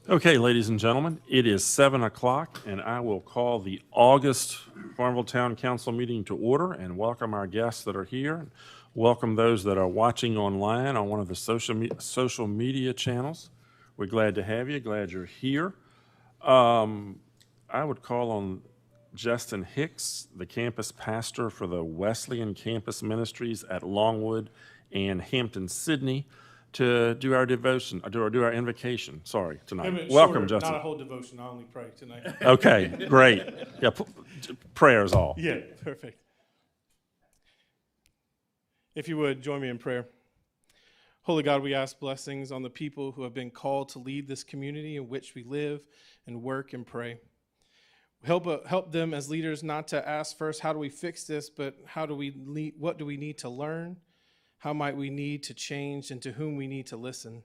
Okay, ladies and gentlemen, it is 7 o'clock, and I will call the August Farmville Town Council meeting to order and welcome our guests that are here. Welcome those that are watching online on one of the social media channels. We're glad to have you, glad you're here. I would call on Justin Hicks, the campus pastor for the Wesleyan Campus Ministries at Longwood and Hampton Sydney, to do our devotion, do our invocation, tonight. Welcome, shorter, Justin. Not a whole devotion, I only pray tonight. Okay, great. Yeah, prayer is all. Yeah, perfect. If you would, join me in prayer. Holy God, we ask blessings on the people who have been called to lead this community in which we live and work and pray. Help them as leaders not to ask first, how do we fix this, but what do we need to learn? How might we need to change, and to whom we need to listen?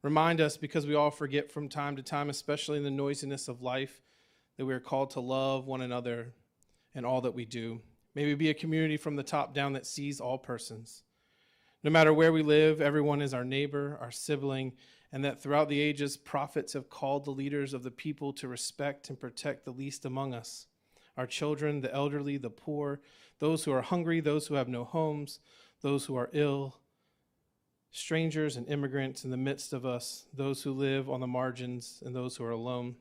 Remind us, because we all forget from time to time, especially in the noisiness of life, that we are called to love one another in all that we do. May we be a community from the top down that sees all persons. No matter where we live, everyone is our neighbor, our sibling, and that throughout the ages, prophets have called the leaders of the people to respect and protect the least among us, our children, the elderly, the poor, those who are hungry, those who have no homes, those who are ill, strangers and immigrants in the midst of us, those who live on the margins and those who are alone.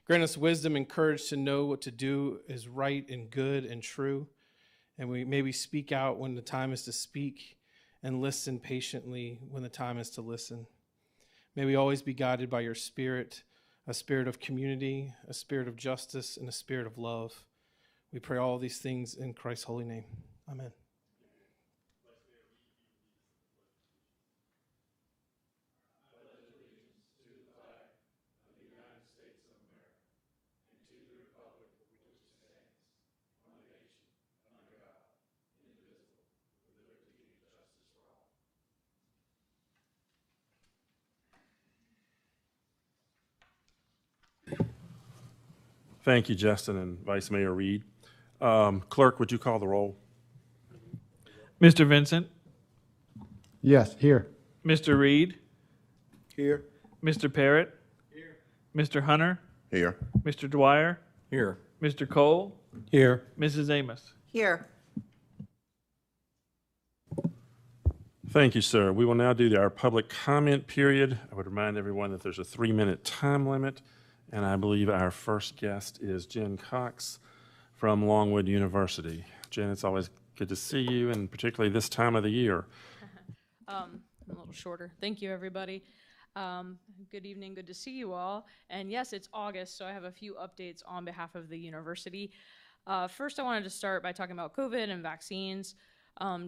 Grant us wisdom and courage to know what to do is right and good and true, and may we speak out when the time is to speak and listen patiently when the time is to listen. May we always be guided by your Spirit, a spirit of community, a spirit of justice, and a spirit of love. We pray all these things in Christ's holy name. Amen. Thank you, Justin and Vice Mayor Reed. Clerk, would you call the roll? Mr. Vincent, Yes, here. Mr. Reed, Here. Mr. Parrott, here. Mr. Hunter, Here. Mr. Dwyer, Here. Mr. Cole, Here. Mrs. Amos. Here. Thank you, sir. We will now do our public comment period. I would remind everyone that there's a 3-minute time limit, and I believe our first guest is Jen Cox from Longwood University. Jen, it's always good to see you, and particularly this time of the year. I'm a little shorter. Thank you, everybody. Good evening. Good to see you all. And yes, it's August, so I have a few updates on behalf of the university. First, I wanted to start by talking about COVID and vaccines.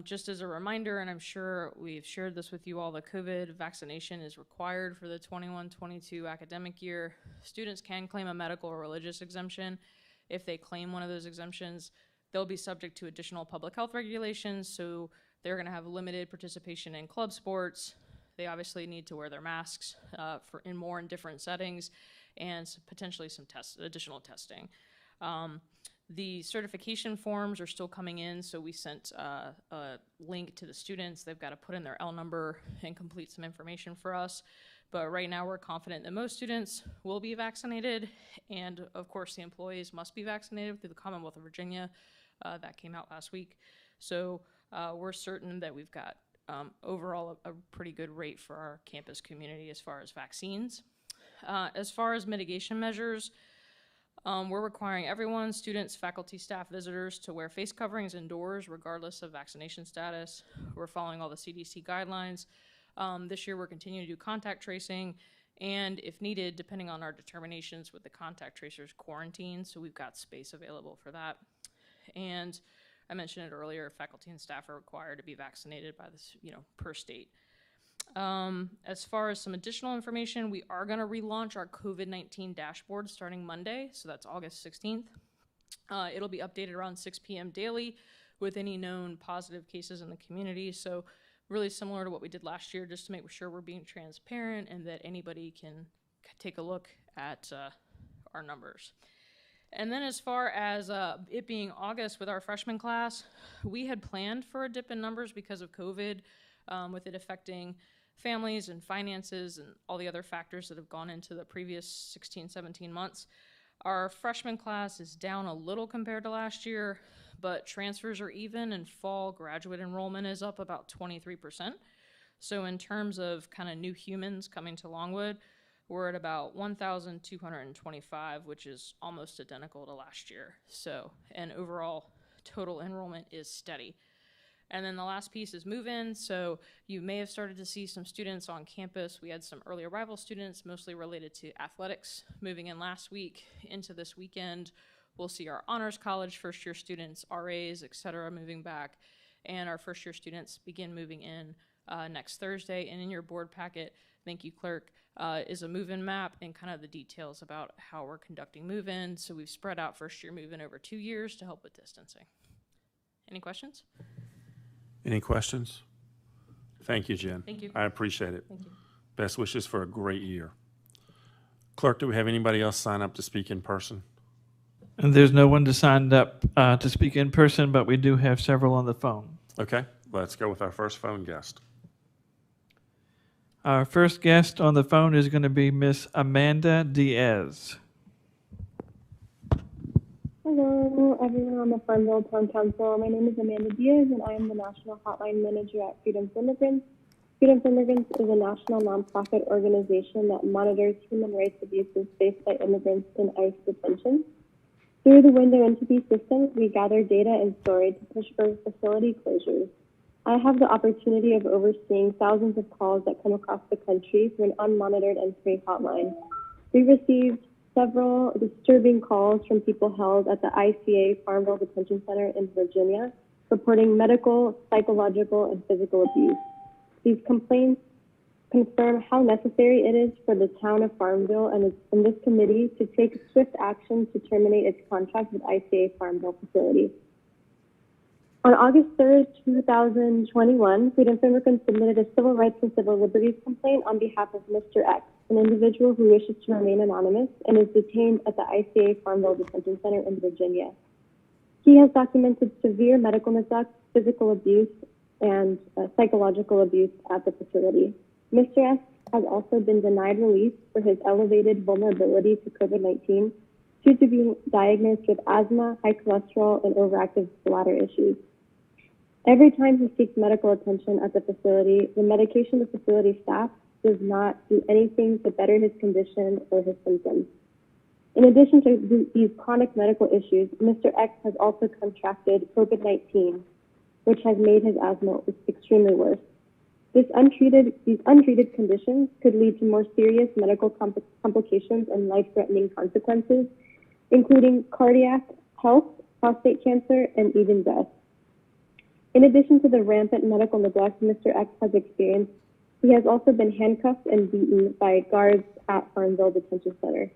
Just as a reminder, and I'm sure we've shared this with you all, the COVID vaccination is required for the 21-22 academic year. Students can claim a medical or religious exemption. If they claim one of those exemptions, they'll be subject to additional public health regulations, so they're going to have limited participation in club sports. They obviously need to wear their masks in different settings, and potentially some additional testing. The certification forms are still coming in, so we sent a link to the students. They've got to put in their L number and complete some information for us. But right now we're confident that most students will be vaccinated, and of course the employees must be vaccinated through the Commonwealth of Virginia. That came out last week. So we're certain that we've got overall a pretty good rate for our campus community as far as vaccines. As far as mitigation measures, we're requiring everyone, students, faculty, staff, visitors, to wear face coverings indoors regardless of vaccination status. We're following all the CDC guidelines. This year we're continuing to do contact tracing, and if needed, depending on our determinations with the contact tracers, quarantine, so we've got space available for that. And I mentioned it earlier, faculty and staff are required to be vaccinated by this, per state. As far as some additional information, we are going to relaunch our COVID-19 dashboard starting Monday, so that's August 16th. It'll be updated around 6 p.m. daily with any known positive cases in the community, so really similar to what we did last year, just to make sure we're being transparent and that anybody can take a look at our numbers. And then as far as it being August with our freshman class, we had planned for a dip in numbers because of COVID, with it affecting families and finances and all the other factors that have gone into the previous 16, 17 months. Our freshman class is down a little compared to last year, but transfers are even, and fall graduate enrollment is up about 23%. So in terms of kind of new humans coming to Longwood, we're at about 1,225, which is almost identical to last year. So, and overall total enrollment is steady. And then the last piece is move-in. So you may have started to see some students on campus. We had some early arrival students, mostly related to athletics, moving in last week into this weekend. We'll see our honors college first-year students, RAs, et cetera, moving back. And our first-year students begin moving in next Thursday. And in your board packet, thank you, clerk, is a move-in map and kind of the details about how we're conducting move-in. So we've spread out first-year move-in over 2 years to help with distancing. Any questions? Any questions? Thank you, Jen. Thank you. I appreciate it. Thank you. Best wishes for a great year. Clerk, do we have anybody else sign up to speak in person? And there's no one to sign up to speak in person, but we do have several on the phone. Okay, let's go with our first phone guest. Our first guest on the phone is going to be Miss Amanda Diaz. Hello, everyone on the Farmville Town Council. My name is Amanda Diaz, and I am the National Hotline Manager at Freedom for Immigrants. Freedom for Immigrants is a national nonprofit organization that monitors human rights abuses faced by immigrants in ICE detention. Through the window into these systems, we gather data and story to push for facility closures. I have the opportunity of overseeing thousands of calls that come across the country through an unmonitored and free hotline. We received several disturbing calls from people held at the ICA Farmville Detention Center in Virginia, reporting medical, psychological, and physical abuse. These complaints confirm how necessary it is for the town of Farmville and this committee to take swift action to terminate its contract with ICA Farmville facility. On August 3rd, 2021, Freedom for Immigrants submitted a civil rights and civil liberties complaint on behalf of Mr. X, an individual who wishes to remain anonymous and is detained at the ICA Farmville Detention Center in Virginia. He has documented severe medical neglect, physical abuse, and psychological abuse at the facility. Mr. X has also been denied release for his elevated vulnerability to COVID-19 due to being diagnosed with asthma, high cholesterol, and overactive bladder issues. Every time he seeks medical attention at the facility, the medication the facility staff does not do anything to better his condition or his symptoms. In addition to these chronic medical issues, Mr. X has also contracted COVID-19, which has made his asthma extremely worse. These untreated conditions could lead to more serious medical complications and life-threatening consequences, including cardiac health, prostate cancer, and even death. In addition to the rampant medical neglect Mr. X has experienced, he has also been handcuffed and beaten by guards at Farmville Detention Center.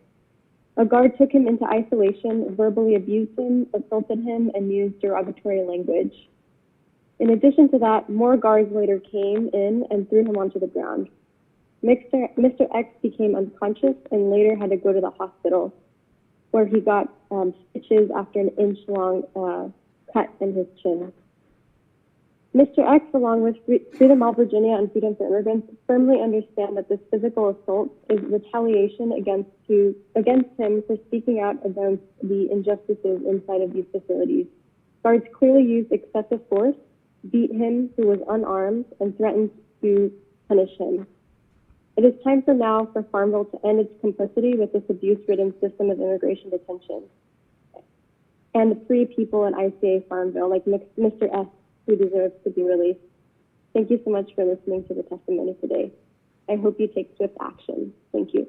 A guard took him into isolation, verbally abused him, assaulted him, and used derogatory language. In addition to that, more guards later came in and threw him onto the ground. Mr. X became unconscious and later had to go to the hospital, where he got stitches after an inch-long cut in his chin. Mr. X, along with Freedom All Virginia and Freedom for Immigrants, firmly understand that this physical assault is retaliation against him for speaking out against the injustices inside of these facilities. Guards clearly used excessive force, beat him who was unarmed, and threatened to punish him. It is time now for Farmville to end its complicity with this abuse-ridden system of immigration detention and free people in ICA Farmville like Mr. S, who deserves to be released. Thank you so much for listening to the testimony today. I hope you take swift action. Thank you.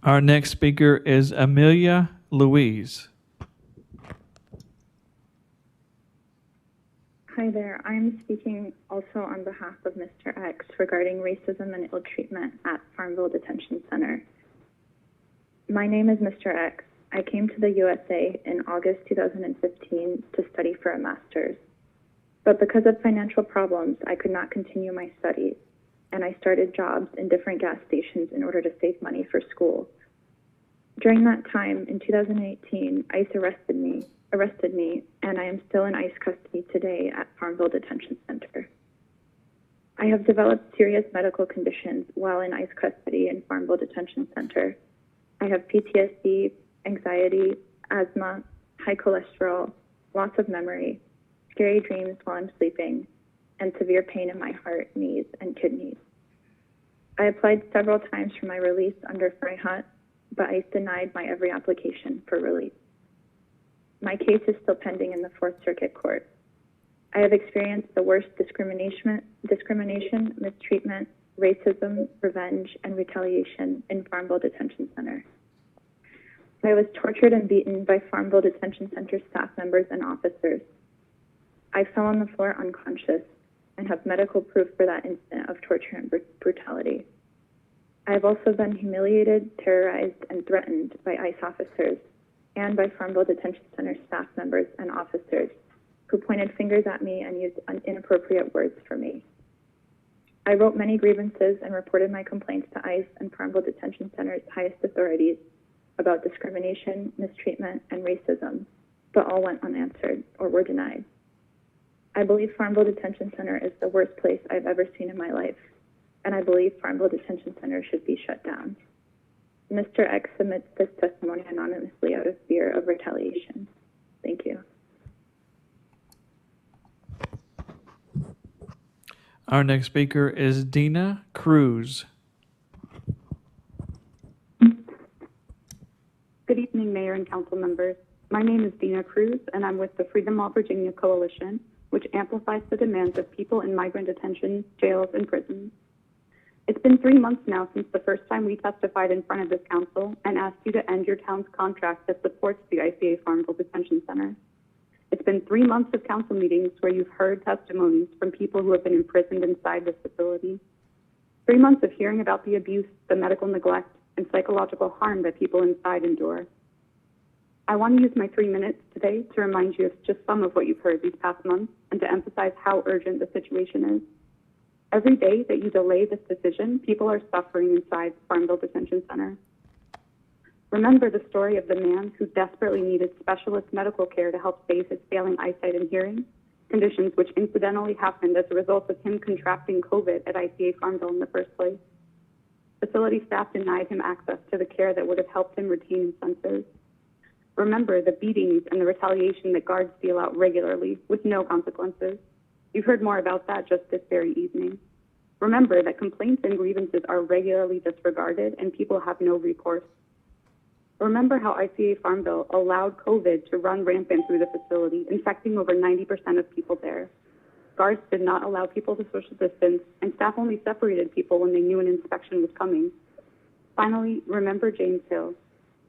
Our next speaker is Amelia Louise. Hi there. I'm speaking also on behalf of Mr. X regarding racism and ill treatment at Farmville Detention Center. My name is Mr. X. I came to the USA in August 2015 to study for a master's. But because of financial problems, I could not continue my studies, and I started jobs in different gas stations in order to save money for school. During that time, in 2018, ICE arrested me, arrested me, and I am still in ICE custody today at Farmville Detention Center. I have developed serious medical conditions while in ICE custody in Farmville Detention Center. I have PTSD, anxiety, asthma, high cholesterol, loss of memory, scary dreams while I'm sleeping, and severe pain in my heart, knees, and kidneys. I applied several times for my release under FRIHAT, but ICE denied my every application for release. My case is still pending in the Fourth Circuit Court. I have experienced the worst discrimination, mistreatment, racism, revenge, and retaliation in Farmville Detention Center. I was tortured and beaten by Farmville Detention Center staff members and officers. I fell on the floor unconscious and have medical proof for that incident of torture and brutality. I have also been humiliated, terrorized, and threatened by ICE officers and by Farmville Detention Center staff members and officers who pointed fingers at me and used inappropriate words for me. I wrote many grievances and reported my complaints to ICE and Farmville Detention Center's highest authorities about discrimination, mistreatment, and racism, but all went unanswered or were denied. I believe Farmville Detention Center is the worst place I've ever seen in my life, and I believe Farmville Detention Center should be shut down. Mr. X submits this testimony anonymously out of fear of retaliation. Thank you. Our next speaker is Dina Cruz. Good evening, Mayor and Council members. My name is Dina Cruz, and I'm with the Freedom All Virginia Coalition, which amplifies the demands of people in migrant detention, jails, and prisons. It's been 3 months now since the first time we testified in front of this council and asked you to end your town's contract that supports the ICA Farmville Detention Center. It's been 3 months of council meetings where you've heard testimonies from people who have been imprisoned inside this facility. 3 months of hearing about the abuse, the medical neglect, and psychological harm that people inside endure. I want to use my 3 minutes today to remind you of just some of what you've heard these past months and to emphasize how urgent the situation is. Every day that you delay this decision, people are suffering inside Farmville Detention Center. Remember the story of the man who desperately needed specialist medical care to help save his failing eyesight and hearing, conditions which incidentally happened as a result of him contracting COVID at ICA Farmville in the first place. Facility staff denied him access to the care that would have helped him retain his senses. Remember the beatings and the retaliation that guards deal out regularly with no consequences. You've heard more about that just this very evening. Remember that complaints and grievances are regularly disregarded and people have no recourse. Remember how ICA Farmville allowed COVID to run rampant through the facility, infecting over 90% of people there. Guards did not allow people to social distance, and staff only separated people when they knew an inspection was coming. Finally, remember James Hill.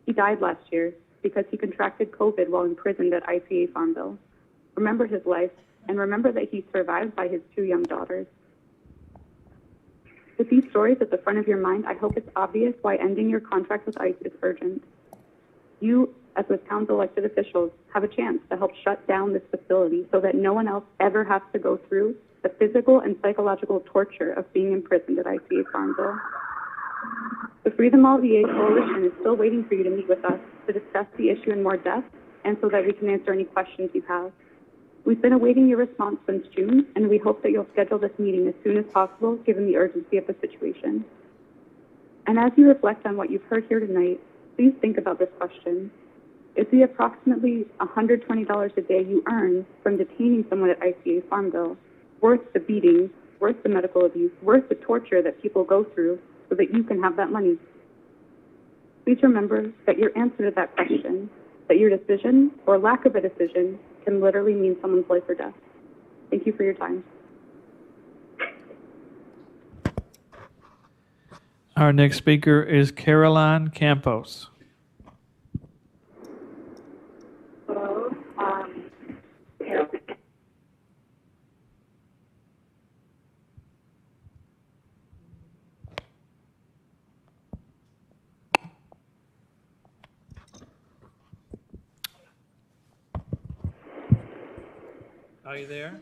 He died last year because he contracted COVID while imprisoned at ICA Farmville. Remember his life, and remember that he survived by his 2 young daughters. With these stories at the front of your mind, I hope it's obvious why ending your contract with ICE is urgent. You, as Wisconsin elected officials, have a chance to help shut down this facility so that no one else ever has to go through the physical and psychological torture of being imprisoned at ICA Farmville. The Freedom All VA Coalition is still waiting for you to meet with us to discuss the issue in more depth and so that we can answer any questions you have. We've been awaiting your response since June, and we hope that you'll schedule this meeting as soon as possible given the urgency of the situation. And as you reflect on what you've heard here tonight, please think about this question. Is the approximately $120 a day you earn from detaining someone at ICA Farmville worth the beatings, worth the medical abuse, worth the torture that people go through so that you can have that money? Please remember that your answer to that question, that your decision or lack of a decision can literally mean someone's life or death. Thank you for your time. Our next speaker is Caroline Campos. Hello. Are you there?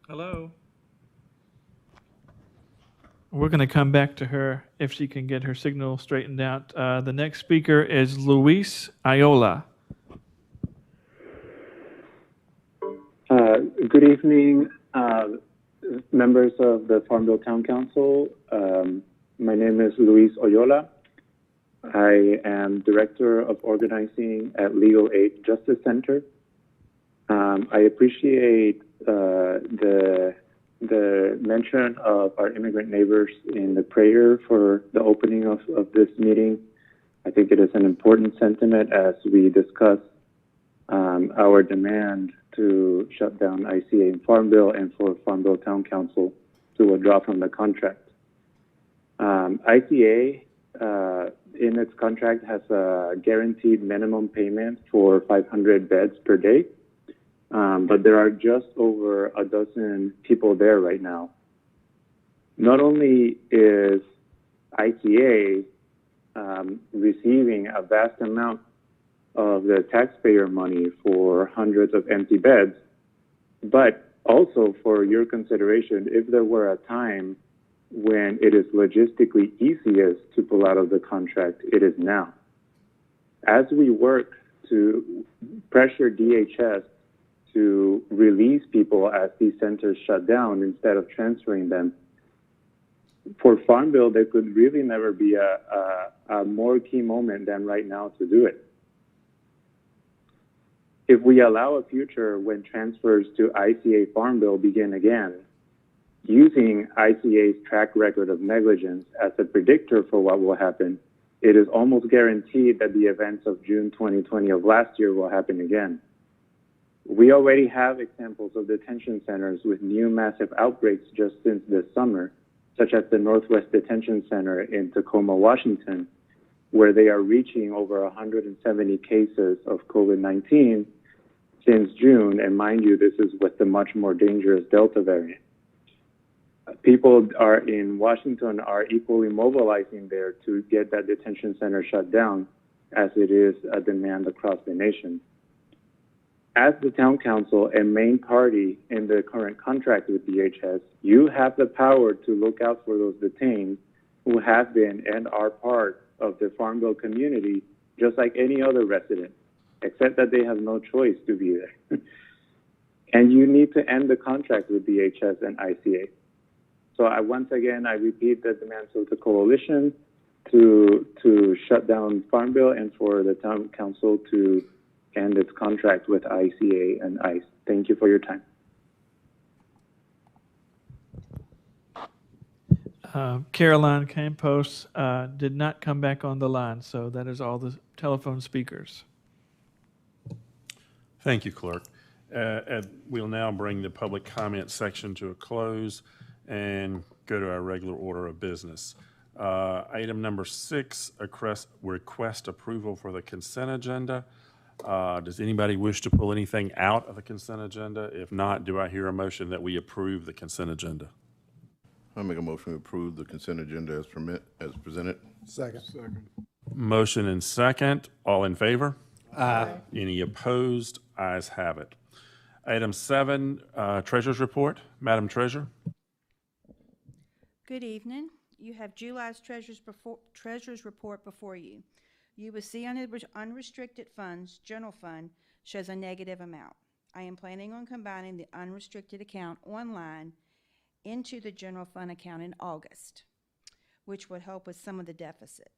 Hello? We're going to come back to her if she can get her signal straightened out. The next speaker is Luis Ayola. Good evening, members of the Farm Bill Town Council. My name is Luis Oyola. I am Director of Organizing at Legal Aid Justice Center. I appreciate the mention of our immigrant neighbors in the prayer for the opening of this meeting. I think it is an important sentiment as we discuss our demand to shut down ICA and Farm Bill and for Farm Bill Town Council to withdraw from the contract. ICA in its contract has a guaranteed minimum payment for 500 beds per day, but there are just over a dozen people there right now. Not only is ICA receiving a vast amount of the taxpayer money for hundreds of empty beds, but also for your consideration, if there were a time when it is logistically easiest to pull out of the contract, it is now. As we work to pressure DHS to release people as these centers shut down instead of transferring them, for Farm Bill, there could really never be a more key moment than right now to do it. If we allow a future when transfers to ICA Farm Bill begin again, using ICA's track record of negligence as a predictor for what will happen, it is almost guaranteed that the events of June 2020 of last year will happen again. We already have examples of detention centers with new massive outbreaks just since this summer, such as the Northwest Detention Center in Tacoma, Washington, where they are reaching over 170 cases of COVID-19 since June, and mind you, this is with the much more dangerous Delta variant. People in Washington are equally mobilizing there to get that detention center shut down, as it is a demand across the nation. As the town council and main party in the current contract with DHS, you have the power to look out for those detained who have been and are part of the Farm Bill community, just like any other resident, except that they have no choice to be there. And you need to end the contract with DHS and ICA. So I repeat the demands of the coalition to shut down Farm Bill and for the town council to end its contract with ICA and ICE. Thank you for your time. Caroline Campos did not come back on the line, so that is all the telephone speakers. Thank you, Clerk. We'll now bring the public comment section to a close and go to our regular order of business. Item number 6, request approval for the consent agenda. Does anybody wish to pull anything out of the consent agenda? If not, do I hear a motion that we approve the consent agenda? I make a motion to approve the consent agenda as presented. Second. Motion and second. All in favor? Aye. Any opposed? Ayes have it. Item 7, Treasurer's Report. Madam Treasurer. Good evening. You have July's Treasurer's Report before you. You will see on unrestricted funds, general fund shows a negative amount. I am planning on combining the unrestricted account online into the general fund account in August, which would help with some of the deficit.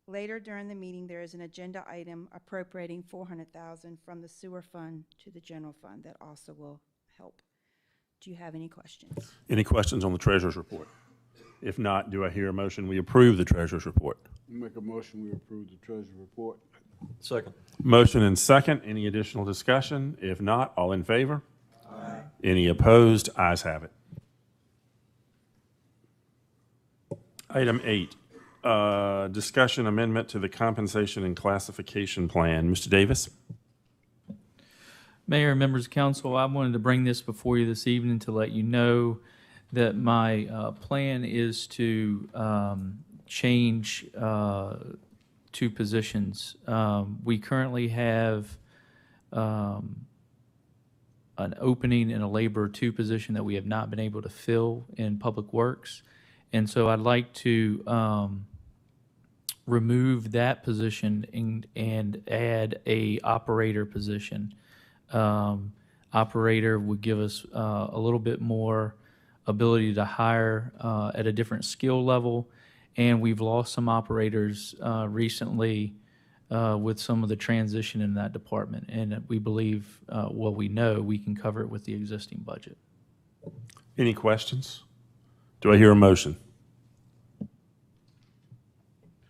Later during the meeting, there is an agenda item appropriating $400,000 from the sewer fund to the general fund that also will help. Do you have any questions? Any questions on the Treasurer's Report? If not, do I hear a motion we approve the Treasurer's Report? Make a motion we approve the Treasury Report. Second. Motion and second. Any additional discussion? If not, all in favor? Aye. Any opposed? Ayes have it. Item 8, discussion amendment to the compensation and classification plan. Mr. Davis. Mayor and members of council, I wanted to bring this before you this evening to let you know that my plan is to change 2 positions. We currently have an opening in a labor 2 position that we have not been able to fill in Public Works. And so I'd like to remove that position and add a operator position. Operator would give us a little bit more ability to hire at a different skill level, and we've lost some operators recently with some of the transition in that department, and we believe, well, we know we can cover it with the existing budget. Any questions? Do I hear a motion?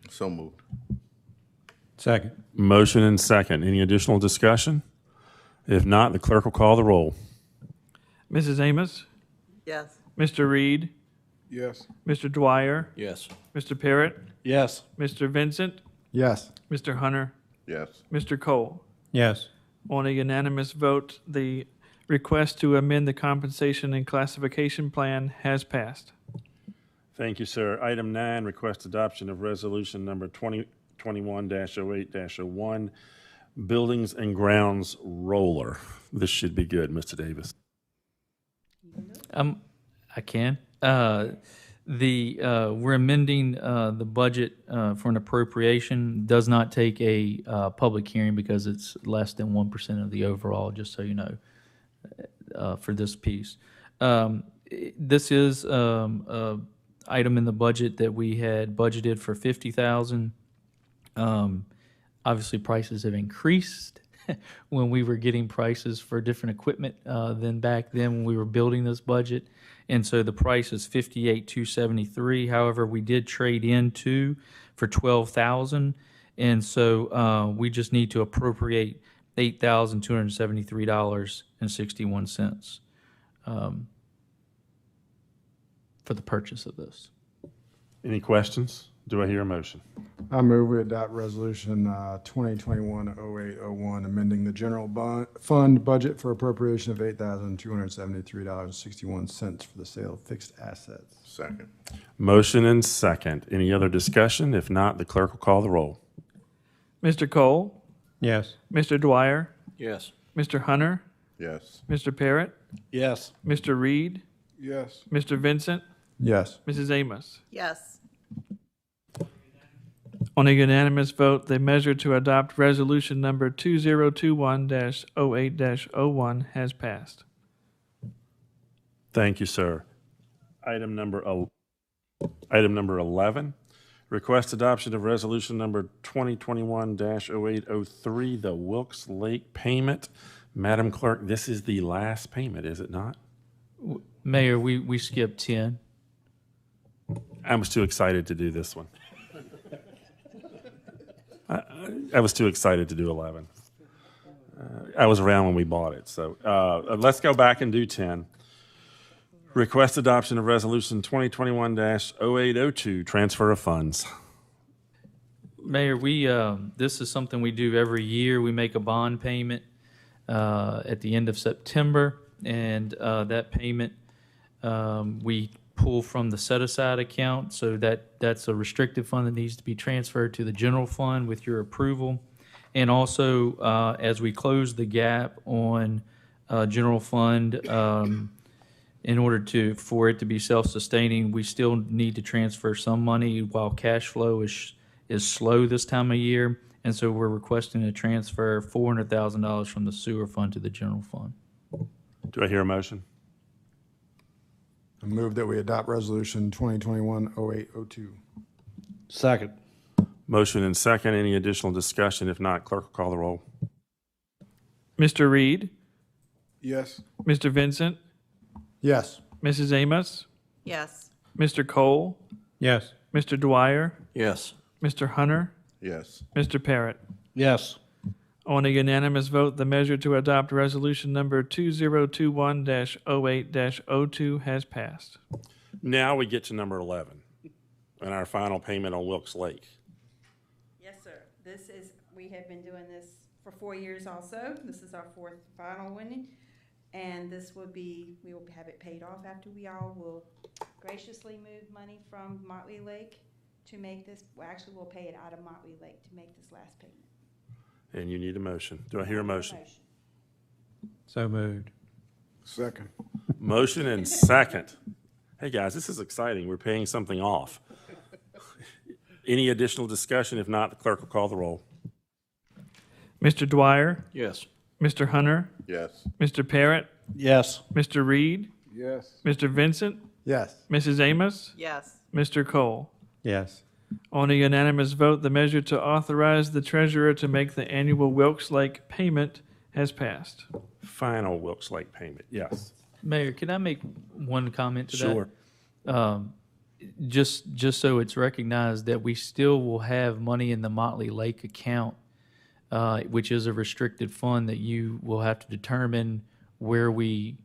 So moved. Second. Motion and second. Any additional discussion? If not, the clerk will call the roll. Mrs. Amos? Yes. Mr. Reed? Yes. Mr. Dwyer? Yes. Mr. Parrott? Yes. Mr. Vincent? Yes. Mr. Hunter? Yes. Mr. Cole? Yes. On a unanimous vote, the request to amend the compensation and classification plan has passed. Thank you, sir. Item 9, request adoption of resolution number 2021-08-01, Buildings and Grounds Roller. This should be good, Mr. Davis. I can. We're amending the budget for an appropriation. Does not take a public hearing because it's less than 1% of the overall, just so you know, for this piece. This is a item in the budget that we had budgeted for $50,000. Obviously, prices have increased when we were getting prices for different equipment than back then when we were building this budget. And so the price is $58,273. However, we did trade in two for $12,000. And so we just need to appropriate $8,273.61 for the purchase of this. Any questions? Do I hear a motion? I move we adopt resolution 2021-08-01, amending the general fund budget for appropriation of $8,273.61 for the sale of fixed assets. Second. Motion and second. Any other discussion? If not, the clerk will call the roll. Mr. Cole? Yes. Mr. Dwyer? Yes. Mr. Hunter? Yes. Mr. Parrott? Yes. Mr. Reed? Yes. Mr. Vincent? Yes. Mrs. Amos? Yes. On a unanimous vote, the measure to adopt resolution number 2021-08-01 has passed. Thank you, sir. Item number 11, request adoption of resolution number 2021-08-03, the Wilkes Lake payment. Madam Clerk, this is the last payment, is it not? Mayor, we skipped 10. I was too excited to do this one. I was too excited to do 11. I was around when we bought it. So let's go back and do 10. Request adoption of resolution 2021-08-02, transfer of funds. Mayor, this is something we do every year. We make a bond payment at the end of September, and that payment we pull from the set-aside account, so that's a restricted fund that needs to be transferred to the general fund with your approval. And also, as we close the gap on general fund, in order for it to be self-sustaining, we still need to transfer some money while cash flow is slow this time of year. And so we're requesting to transfer $400,000 from the sewer fund to the general fund. Do I hear a motion? I move that we adopt resolution 2021-08-02. Second. Motion and second. Any additional discussion? If not, clerk will call the roll. Mr. Reed? Yes. Mr. Vincent? Yes. Mrs. Amos? Yes. Mr. Cole? Yes. Mr. Dwyer? Yes. Mr. Hunter? Yes. Mr. Parrott? Yes. On a unanimous vote, the measure to adopt resolution number 2021-08-02 has passed. Now we get to number 11 and our final payment on Wilkes Lake. Yes, sir. We have been doing this for 4 years also. This is our fourth final one. And we will have it paid off after we all will graciously move money from Motley Lake to make this, we'll pay it out of Motley Lake to make this last payment. And you need a motion. Do I hear a motion? So moved. Second. Motion and second. Hey, guys, this is exciting. We're paying something off. Any additional discussion? If not, the clerk will call the roll. Mr. Dwyer, Yes. Mr. Hunter, Yes. Mr. Parrott, Yes. Mr. Reed, Yes. Mr. Vincent, Yes. Mrs. Amos, Yes. Mr. Cole. Yes. On a unanimous vote, the measure to authorize the treasurer to make the annual Wilkes Lake payment has passed. Final Wilkes Lake payment, yes. Mayor, can I make one comment to Sure. that? Just so it's recognized that we still will have money in the Motley Lake account, which is a restricted fund that you will have to determine where we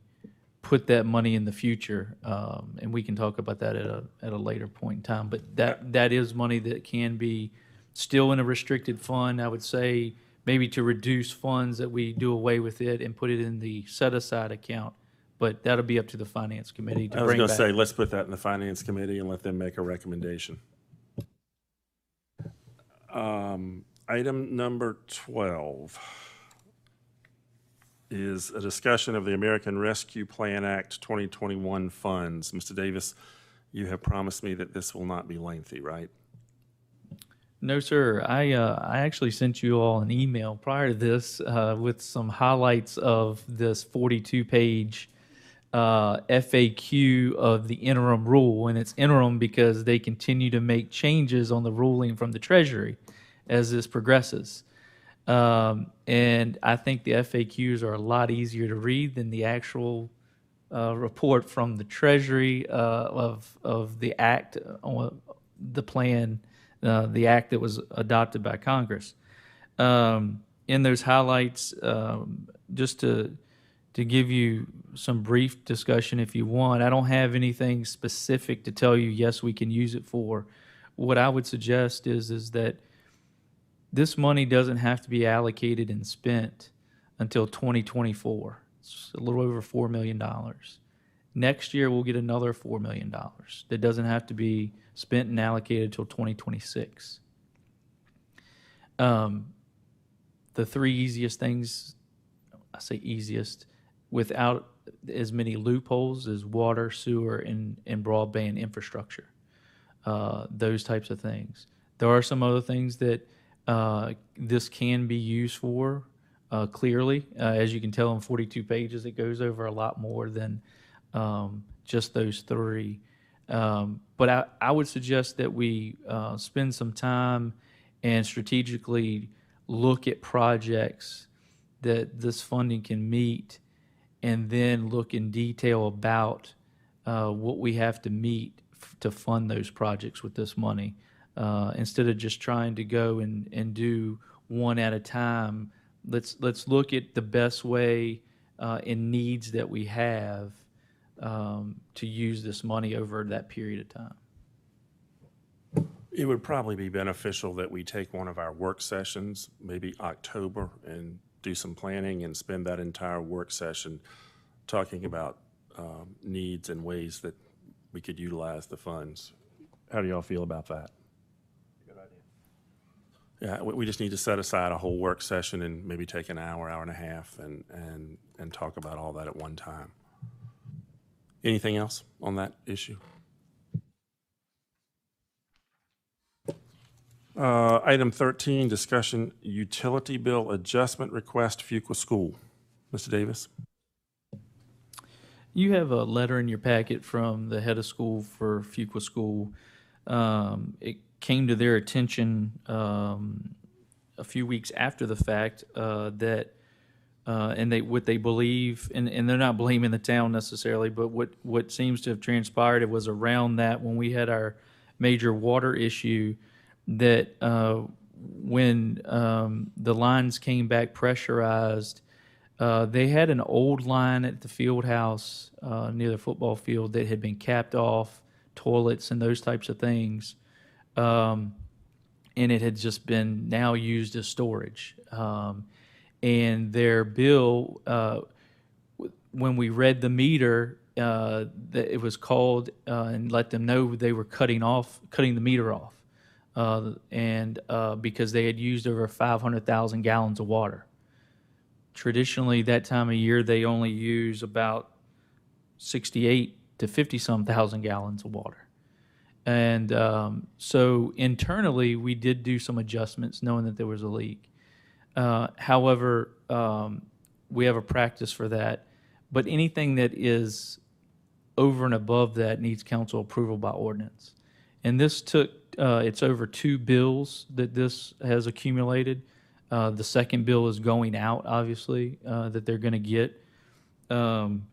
put that money in the future. And we can talk about that at a later point in time. But that is money that can be still in a restricted fund. I would say maybe to reduce funds that we do away with it and put it in the set-aside account. But that'll be up to the Finance Committee to I was bring going to back. say, let's put that in the Finance Committee and let them make a recommendation. Item number 12 is a discussion of the American Rescue Plan Act 2021 funds. Mr. Davis, you have promised me that this will not be lengthy, right? No, sir. I actually sent you all an email prior to this with some highlights of this 42-page FAQ of the interim rule. And it's interim because they continue to make changes on the ruling from the Treasury as this progresses. And I think the FAQs are a lot easier to read than the actual report from the Treasury of the act, the plan, the act that was adopted by Congress. In those highlights, just to give you some brief discussion if you want, I don't have anything specific to tell you, yes, we can use it for. What I would suggest is that this money doesn't have to be allocated and spent until 2024. It's a little over $4 million. Next year, we'll get another $4 million. That doesn't have to be spent and allocated until 2026. The three easiest things, I say easiest, without as many loopholes as water, sewer, and broadband infrastructure. Those types of things. There are some other things that this can be used for, clearly. As you can tell in 42 pages, it goes over a lot more than just those three. But I would suggest that we spend some time and strategically look at projects that this funding can meet, and then look in detail about what we have to meet to fund those projects with this money. Instead of just trying to go and do one at a time, let's look at the best way and needs that we have to use this money over that period of time. It would probably be beneficial that we take one of our work sessions, maybe October, and do some planning and spend that entire work session talking about needs and ways that we could utilize the funds. How do y'all feel about that? Yeah, we just need to set aside a whole work session and maybe take an hour, hour and a half, and talk about all that at one time. Anything else on that issue? Item 13, discussion utility bill adjustment request, Fuqua School. Mr. Davis? You have a letter in your packet from the head of school for Fuqua School. It came to their attention a few weeks after the fact that what they believe, and they're not blaming the town necessarily, but what seems to have transpired, it was around that when we had our major water issue, that when the lines came back pressurized, they had an old line at the field house near the football field that had been capped off, toilets and those types of things. And it had just been now used as storage. And their bill, when we read the meter, that it was called and let them know they were cutting the meter off. Because they had used over 500,000 gallons of water. Traditionally, that time of year, they only use about 68 to 50-some thousand gallons of water. And so internally, we did do some adjustments knowing that there was a leak. However, we have a practice for that. But anything that is over and above that needs council approval by ordinance. And this took, it's over 2 bills that this has accumulated. The second bill is going out, obviously, that they're going to get. And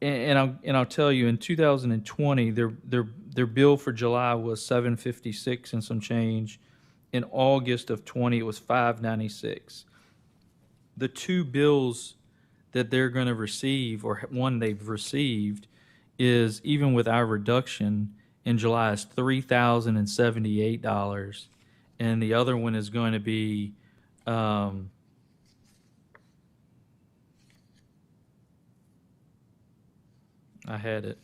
I'll tell you, in 2020, their bill for July was $756 and some change. In August of 20, it was $596. The 2 bills that they're going to receive, or one they've received, is even with our reduction in July is $3,078, and the other one is going to be I had it.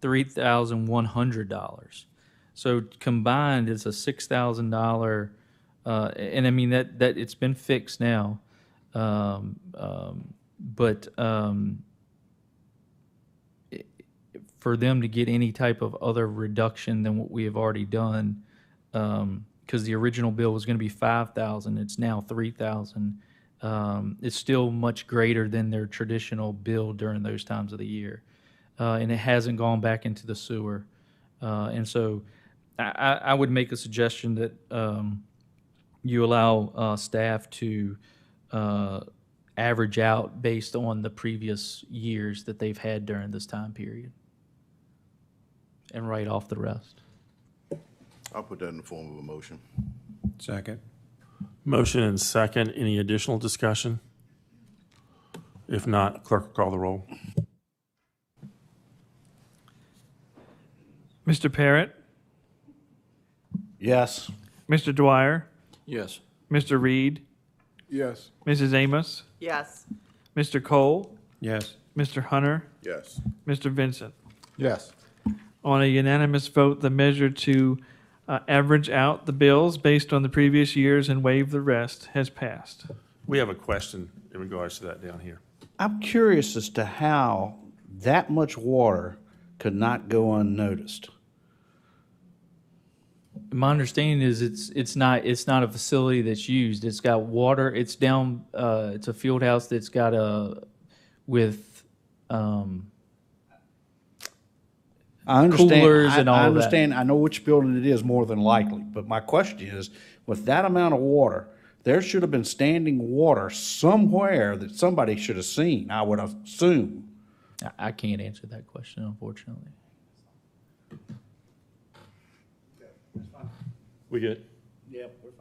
$3,100. So combined, it's a $6,000, and I mean that it's been fixed now, but for them to get any type of other reduction than what we have already done, because the original bill was going to be $5,000, it's now $3,000. It's still much greater than their traditional bill during those times of the year. And it hasn't gone back into the sewer. And so I would make a suggestion that you allow staff to average out based on the previous years that they've had during this time period and write off the rest. I'll put that in the form of a motion. Second. Motion and second. Any additional discussion? If not, clerk will call the roll. Mr. Parrott, Yes. Mr. Dwyer, Yes. Mr. Reed, Yes. Mrs. Amos, Yes. Mr. Cole, Yes. Mr. Hunter, Yes. Mr. Vincent. Yes. On a unanimous vote, the measure to average out the bills based on the previous years and waive the rest has passed. We have a question in regards to that down here. I'm curious as to how that much water could not go unnoticed. My understanding is it's not a facility that's used. It's got water. It's down. It's a field house that's got I understand. Coolers and all I that. understand. I know which building it is more than likely. But my question is, with that amount of water, there should have been standing water somewhere that somebody should have seen, I would assume. I can't answer that question, unfortunately. We good? Yep, we're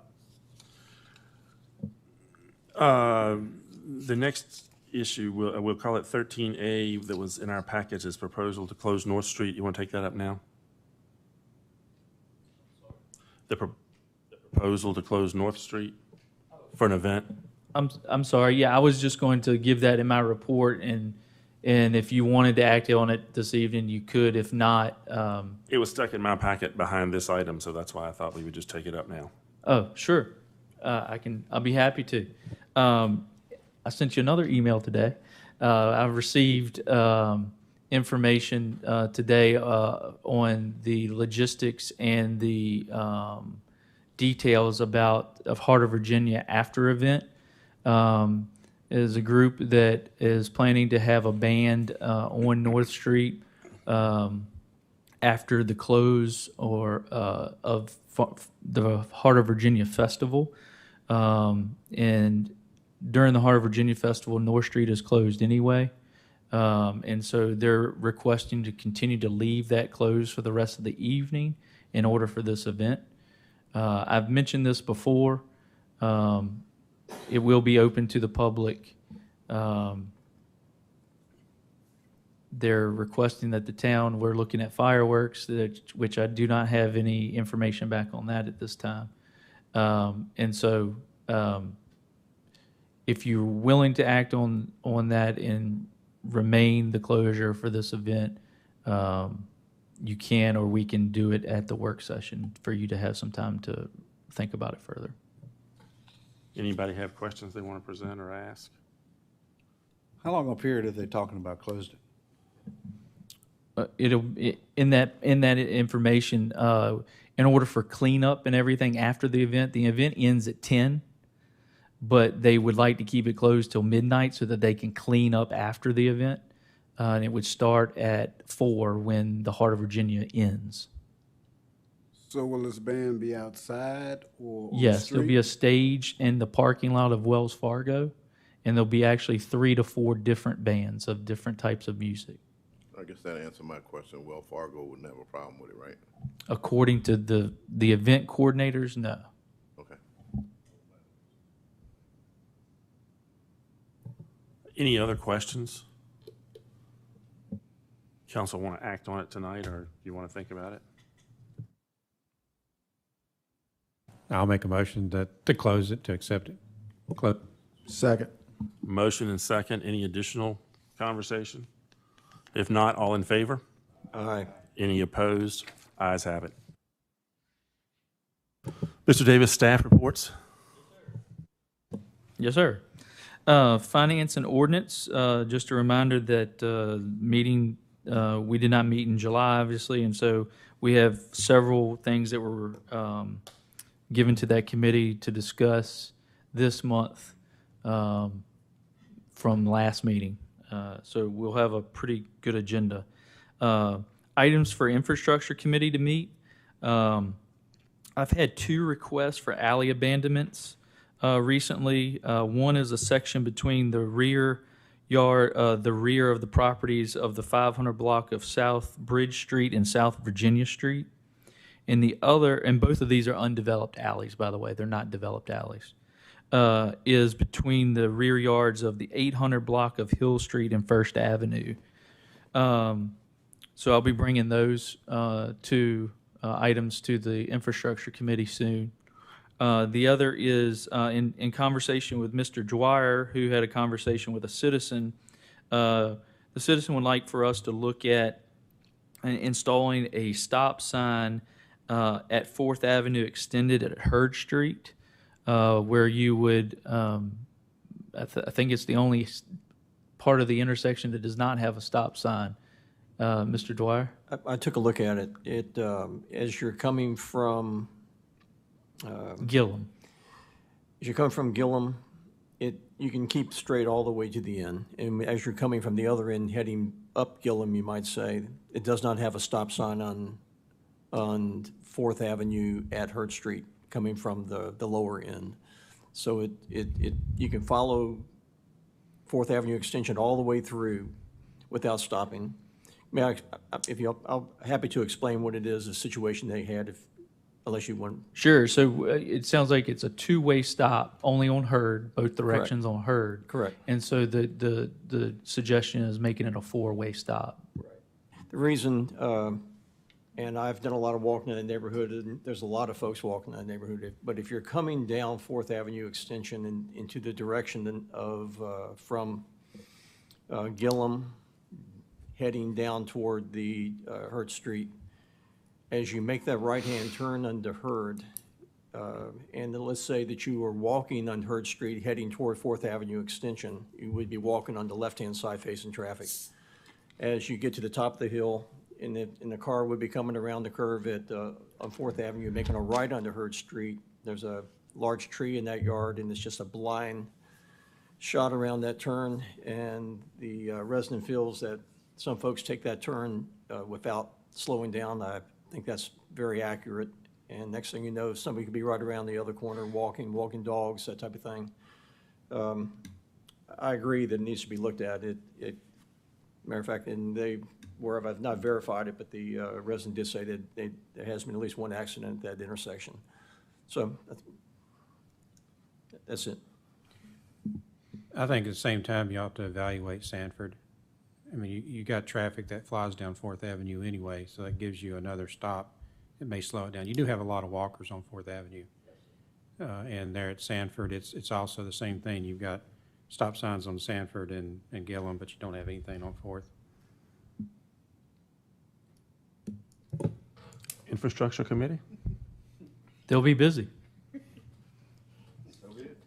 fine. The next issue, we'll call it 13A, that was in our package, is proposal to close North Street. You want to take that up now? The proposal to close North Street for an event? I'm sorry. Yeah, I was just going to give that in my report, and if you wanted to act on it this evening, you could. If not, It was stuck in my packet behind this item, so that's why I thought we would just take it up now. oh, sure, I'll be happy to. I sent you another email today. I've received information today on the logistics and the details of Heart of Virginia after event. Is a group that is planning to have a band on North Street after the close of the Heart of Virginia Festival. And during the Heart of Virginia Festival, North Street is closed anyway. And so they're requesting to continue to leave that closed for the rest of the evening in order for this event. I've mentioned this before. It will be open to the public. They're requesting that the town, we're looking at fireworks, which I do not have any information back on that at this time. And so if you're willing to act on that and remain the closure for this event, you can, or we can do it at the work session for you to have some time to think about it further. Anybody have questions they want to present or ask? How long a period are they talking about closed it? In that information, in order for cleanup and everything after the event ends at 10, but they would like to keep it closed till midnight so that they can clean up after the event. And it would start at 4 when the Heart of Virginia ends. So will this band be outside or on the Yes, there'll be a street? stage in the parking lot of Wells Fargo, and there'll be actually 3 to 4 different bands of different types of music. I guess that answered my question. Wells Fargo wouldn't have a problem with it, right? According to the event coordinators, no. Okay. Any other questions? Council want to act on it tonight, or do you want to think about it? I'll make a motion to close it, to accept it. Second. Motion and second. Any additional conversation? If not, all in favor? Aye. Any opposed? Ayes have it. Mr. Davis, staff reports. Yes, sir. Finance and ordinance, just a reminder that meeting, we did not meet in July, obviously, and so we have several things that were given to that committee to discuss this month from last meeting. So we'll have a pretty good agenda. Items for infrastructure committee to meet. I've had 2 requests for alley abandonments recently. One is a section between the rear of the properties of the 500 block of South Bridge Street and South Virginia Street. And the other, and both of these are undeveloped alleys, by the way, they're not developed alleys, is between the rear yards of the 800 block of Hill Street and First Avenue. So I'll be bringing those two items to the infrastructure committee soon. The other is in conversation with Mr. Dwyer, who had a conversation with a citizen. The citizen would like for us to look at installing a stop sign at 4th Avenue Extended at Hurd Street, where you would, I think it's the only part of the intersection that does not have a stop sign. Mr. Dwyer? I took a look at it. It as you're coming from Gillum. As you come from Gillum, you can keep straight all the way to the end. And as you're coming from the other end, heading up Gillum, you might say, it does not have a stop sign on 4th Avenue at Hurd Street, coming from the lower end. So you can follow 4th Avenue extension all the way through without stopping. I'm happy to explain what it is, the situation they had, unless you want. Sure. So it sounds like it's a 2-way stop, only on Hurd, both directions on Hurd. Correct. And so the suggestion is making it a 4-way stop. Right. The reason, and I've done a lot of walking in the neighborhood, and there's a lot of folks walking in the neighborhood, but if you're coming down 4th Avenue extension and into the direction of from Gillum, heading down toward the Hurd Street, as you make that right-hand turn onto Hurd, and then let's say that you are walking on Hurd Street heading toward 4th Avenue Extension, you would be walking on the left-hand side facing traffic. As you get to the top of the hill, and the car would be coming around the curve on 4th Avenue, making a right onto Hurd Street. There's a large tree in that yard, and it's just a blind shot around that turn, and the resident feels that some folks take that turn without slowing down. I think that's very accurate. And next thing you know, somebody could be right around the other corner walking dogs, that type of thing. I agree that it needs to be looked at. Matter of fact, and wherever I've not verified it, but the resident did say that there has been at least one accident at that intersection. So that's it. I think at the same time, you ought to evaluate Sanford. I mean, you got traffic that flies down 4th Avenue anyway, so that gives you another stop. It may slow it down. You do have a lot of walkers on 4th Avenue. And there at Sanford, it's also the same thing. You've got stop signs on Sanford and Gillum, but you don't have anything on 4th. Infrastructure committee? They'll be busy.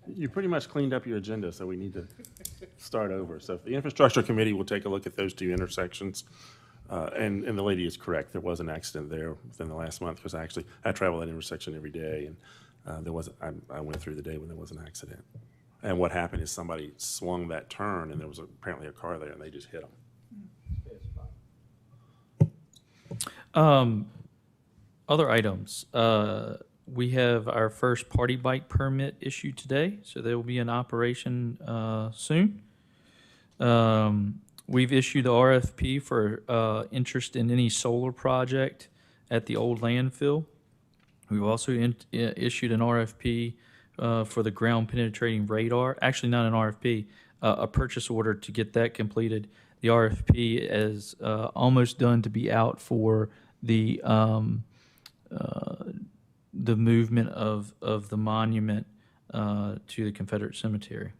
You pretty much cleaned up your agenda, so we need to start over. So the infrastructure committee will take a look at those two intersections. And the lady is correct. There was an accident there within the last month because I travel that intersection every day, and I went through the day when there was an accident. And what happened is somebody swung that turn, and there was apparently a car there, and they just hit them. Other items. We have our first party bike permit issued today, so they will be in operation soon. We've issued the RFP for interest in any solar project at the old landfill. We've also issued an RFP for the ground penetrating radar. Actually, not an RFP, a purchase order to get that completed. The RFP is almost done to be out for the movement of the monument to the Confederate Cemetery.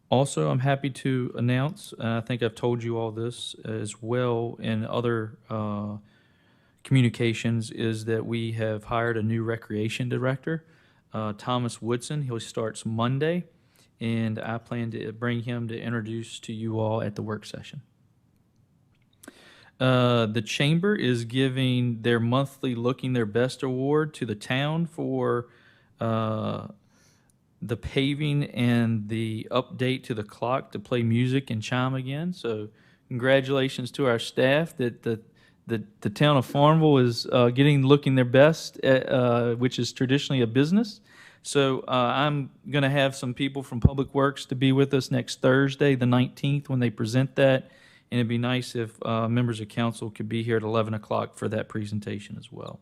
Also, I'm happy to announce, and I think I've told you all this as well in other communications, is that we have hired a new recreation director, Thomas Woodson. He starts Monday, and I plan to bring him to introduce to you all at the work session. The chamber is giving their monthly Looking Their Best award to the town for the paving and the update to the clock to play music and chime again. So congratulations to our staff that the town of Farmville is looking their best, which is traditionally a business. So I'm going to have some people from Public Works to be with us next Thursday, the 19th, when they present that. And it'd be nice if members of council could be here at 11 o'clock for that presentation as well.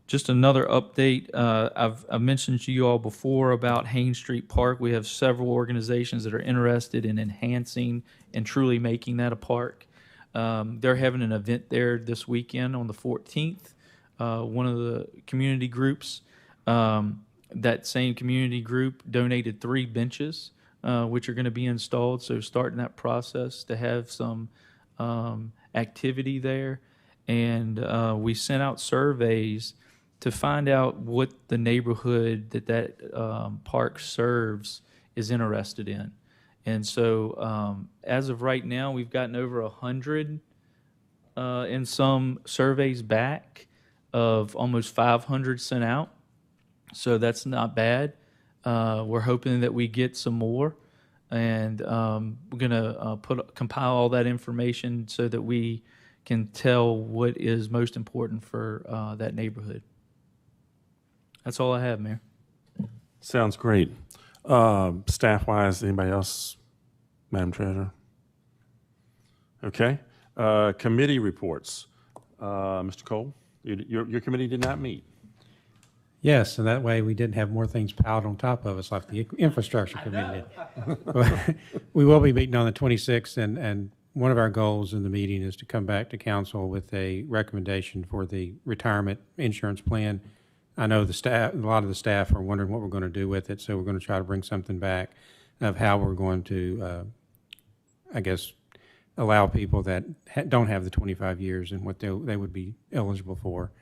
Just another update. I've mentioned to you all before about Haines Street Park. We have several organizations that are interested in enhancing and truly making that a park. They're having an event there this weekend on the 14th. One of the community groups, that same community group donated 3 benches, which are going to be installed. So starting that process to have some activity there. And we sent out surveys to find out what the neighborhood that park serves is interested in. And so as of right now, we've gotten over 100 in some surveys back of almost 500 sent out. So that's not bad. We're hoping that we get some more. And we're going to compile all that information so that we can tell what is most important for that neighborhood. That's all I have, Mayor. Sounds great. Staff-wise, anybody else, Madam Treasurer? Okay. Committee reports. Mr. Cole, your committee did not meet. Yes, and that way we didn't have more things piled on top of us like the infrastructure committee did. We will be meeting on the 26th, and one of our goals in the meeting is to come back to council with a recommendation for the retirement insurance plan. I know the staff, a lot of the staff are wondering what we're going to do with it, so we're going to try to bring something back of how we're going to, I guess, allow people that don't have the 25 years and what they would be eligible for.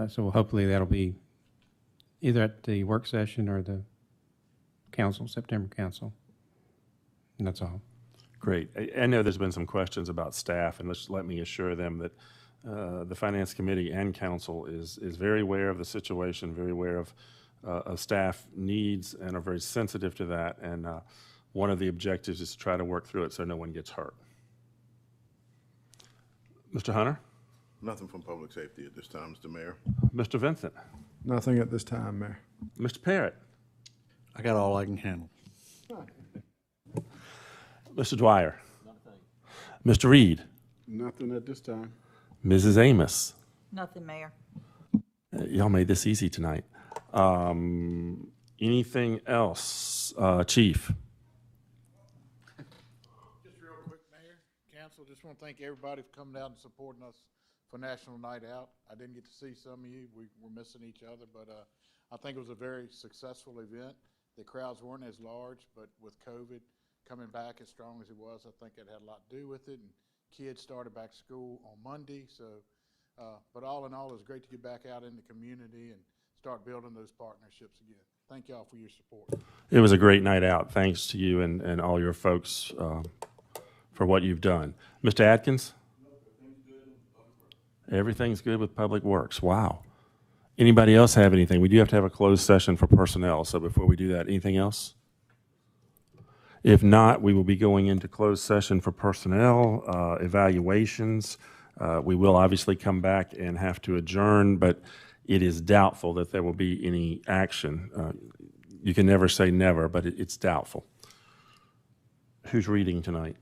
So hopefully that'll be either at the work session or the council, September council. And that's all. Great. I know there's been some questions about staff, and let me assure them that the Finance Committee and Council is very aware of the situation, very aware of staff needs, and are very sensitive to that. And one of the objectives is to try to work through it so no one gets hurt. Mr. Hunter? Nothing from public safety at this time, Mr. Mayor. Mr. Vincent? Nothing at this time, Mayor. Mr. Parrott? I got all I can handle. Mr. Dwyer? Nothing. Mr. Reed? Nothing at this time. Mrs. Amos? Nothing, Mayor. Y'all made this easy tonight. Anything else, Chief? Just real quick, Mayor, Council, just want to thank everybody for coming out and supporting us for National Night Out. I didn't get to see some of you. We were missing each other, but I think it was a very successful event. The crowds weren't as large, but with COVID coming back as strong as it was, I think it had a lot to do with it. And kids started back school on Monday, so but all in all, it was great to get back out in the community and start building those partnerships again. Thank y'all for your support. It was a great night out. Thanks to you and all your folks for what you've done. Mr. Atkins? Everything's good with Public Works. Wow. Anybody else have anything? We do have to have a closed session for personnel, so before we do that, anything else? If not, we will be going into closed session for personnel, evaluations. We will obviously come back and have to adjourn, but it is doubtful that there will be any action. You can never say never, but it's doubtful. Who's reading tonight?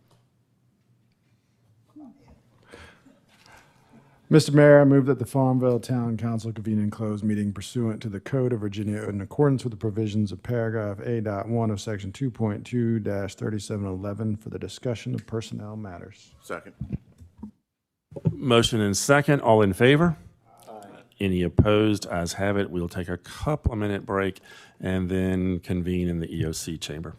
Mr. Mayor, I move that the Farmville Town Council convene in closed meeting pursuant to the Code of Virginia in accordance with the provisions of paragraph A.1 of section 2.2-3711 for the discussion of personnel matters. Second. Motion and second. All in favor? Aye. Any opposed? Ayes have it. We'll take a couple of minute break and then convene in the EOC chamber.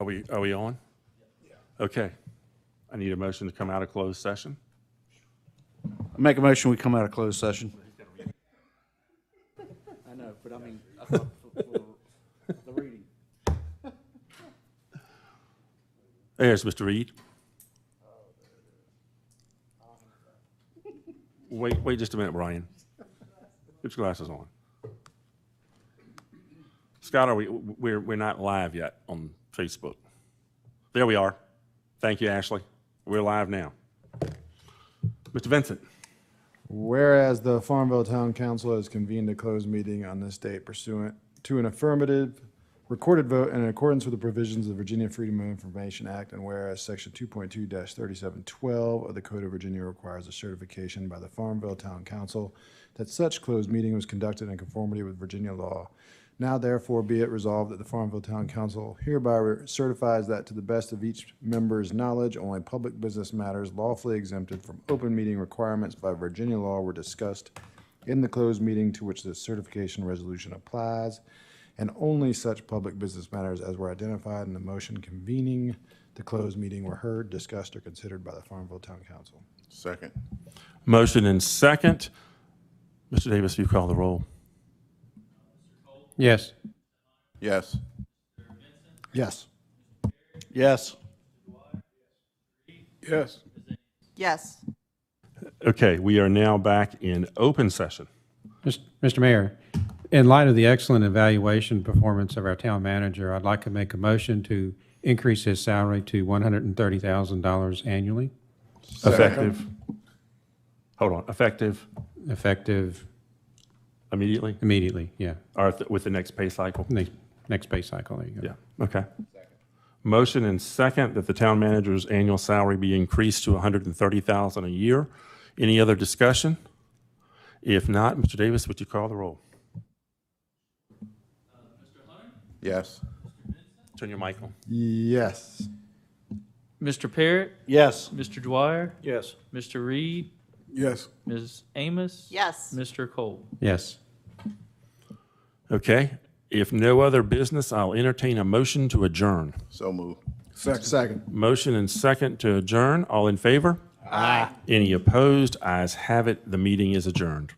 Are we on? Okay. I need a motion to come out of closed session. Make a motion, we come out of closed session. I know, but I mean, I thought for the reading. There's Mr. Reed. Wait just a minute, Brian. Get your glasses on. Scott, we're not live yet on Facebook. There we are. Thank you, Ashley. We're live now. Mr. Vincent. Whereas the Farmville Town Council has convened a closed meeting on this date pursuant to an affirmative recorded vote and in accordance with the provisions of the Virginia Freedom of Information Act, and whereas Section 2.2-3712 of the Code of Virginia requires a certification by the Farmville Town Council that such closed meeting was conducted in conformity with Virginia law. Now therefore be it resolved that the Farmville Town Council hereby certifies that to the best of each member's knowledge, only public business matters lawfully exempted from open meeting requirements by Virginia law were discussed in the closed meeting to which this certification resolution applies, and only such public business matters as were identified in the motion convening the closed meeting were heard, discussed, or considered by the Farmville Town Council. Second. Motion and second. Mr. Davis, you call the roll. Yes. Yes. Yes. Yes. Yes. Yes. Okay, we are now back in open session. Mr. Mayor, in light of the excellent evaluation performance of our town manager, I'd like to make a motion to increase his salary to $130,000 annually. Effective. Hold on. Effective immediately? Immediately, yeah. Or with the next pay cycle? Next pay cycle, there you go. Yeah, okay. Motion and second that the town manager's annual salary be increased to $130,000 a year. Any other discussion? If not, Mr. Davis, would you call the roll? Yes. Turn your mic on. Yes. Mr. Parrott? Yes. Mr. Dwyer? Yes. Mr. Reed? Yes. Ms. Amos? Yes. Mr. Cole? Yes. Okay. If no other business, I'll entertain a motion to adjourn. So moved. Second. Motion and second to adjourn. All in favor? Aye. Any opposed? Ayes have it. The meeting is adjourned.